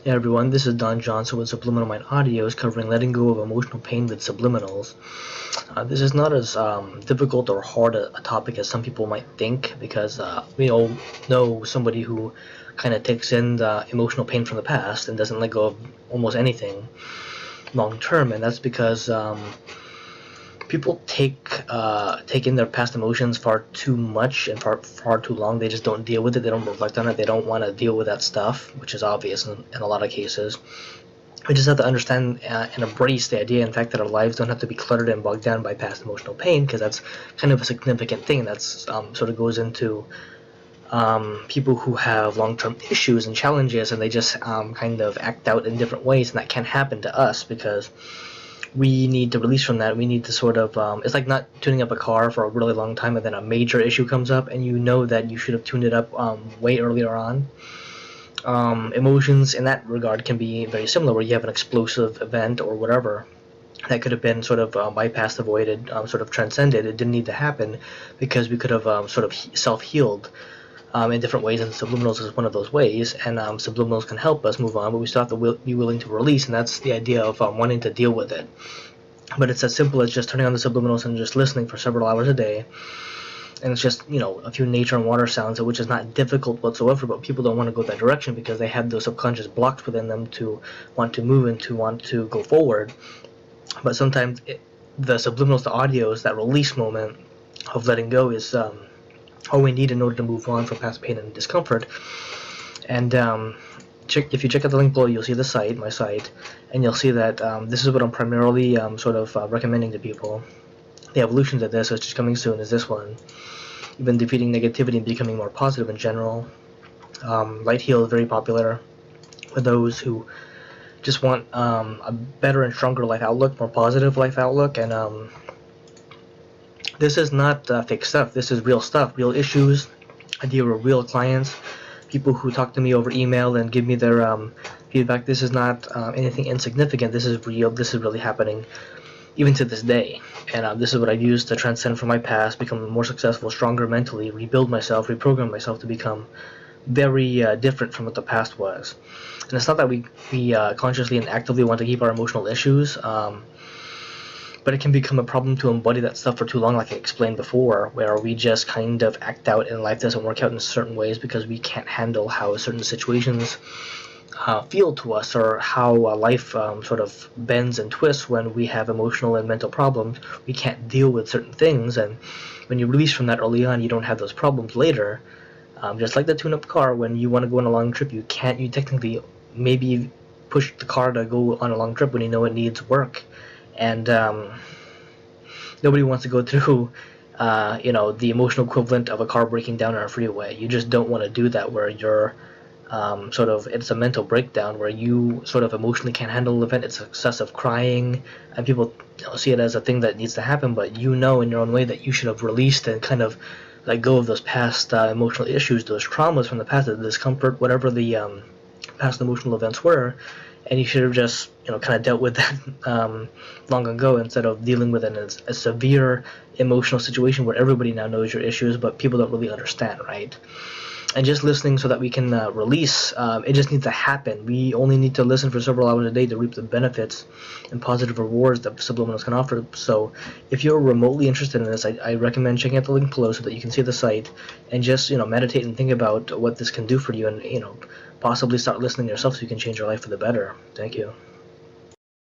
Hey everyone, this is Don Johnson with Subliminal Mind Audios covering letting go of emotional pain with subliminals. This is not as difficult or hard a topic as some people might think because we all know somebody who kind of takes in the emotional pain from the past and doesn't let go of almost anything long term, and that's because people take in their past emotions far too much and far too long. They just don't deal with it. They don't reflect on it. They don't want to deal with that stuff, which is obvious in a lot of cases. We just have to understand and embrace the idea, in fact, that our lives don't have to be cluttered and bogged down by past emotional pain, because that's kind of a significant thing. That's sort of goes into people who have long-term issues and challenges, and they just kind of act out in different ways, and that can happen to us because we need to release from that. We need to sort of, it's like not tuning up a car for a really long time and then a major issue comes up and you know that you should have tuned it up way earlier on. Emotions in that regard can be very similar, where you have an explosive event or whatever that could have been sort of bypassed, avoided, sort of transcended. It didn't need to happen because we could have sort of self-healed in different ways, and subliminals is one of those ways, and subliminals can help us move on, but we still have to be willing to release, and that's the idea of wanting to deal with it. But it's as simple as just turning on the subliminals and just listening for several hours a day, and it's just, a few nature and water sounds, which is not difficult whatsoever, but people don't want to go that direction because they have those subconscious blocks within them to want to move and to want to go forward. But sometimes the subliminals, the audios, that release moment of letting go is all we need in order to move on from past pain and discomfort. And if you check out the link below, you'll see the site, my site, and you'll see that this is what I'm primarily sort of recommending to people. The evolution to this, which is coming soon, is this one. Even defeating negativity and becoming more positive in general. Light Heal is very popular for those who just want a better and stronger life outlook, more positive life outlook, and this is not fake stuff. This is real stuff, real issues. I deal with real clients, people who talk to me over email and give me their feedback. This is not anything insignificant. This is real. This is really happening, even to this day. And this is what I've used to transcend from my past, become more successful, stronger mentally, rebuild myself, reprogram myself to become very different from what the past was. And it's not that we consciously and actively want to keep our emotional issues. But it can become a problem to embody that stuff for too long, like I explained before, where we just kind of act out and life doesn't work out in certain ways because we can't handle how certain situations feel to us, or how life sort of bends and twists when we have emotional and mental problems. We can't deal with certain things, and when you release from that early on, you don't have those problems later. Just like the tune-up car, when you want to go on a long trip, you technically maybe push the car to go on a long trip when you know it needs work. And nobody wants to go through, the emotional equivalent of a car breaking down on a freeway. You just don't want to do that, where you're it's a mental breakdown where you sort of emotionally can't handle the event. It's excessive crying, and people see it as a thing that needs to happen, but in your own way that you should have released and kind of let go of those past emotional issues, those traumas from the past, the discomfort, whatever the past emotional events were. And you should have just, kind of dealt with that long ago, instead of dealing with it as a severe emotional situation where everybody now knows your issues, but people don't really understand, right? And just listening so that we can release, it just needs to happen. We only need to listen for several hours a day to reap the benefits and positive rewards that subliminals can offer. So if you're remotely interested in this, I recommend checking out the link below so that you can see the site and just, meditate and think about what this can do for you, and, possibly start listening yourself so you can change your life for the better. Thank you.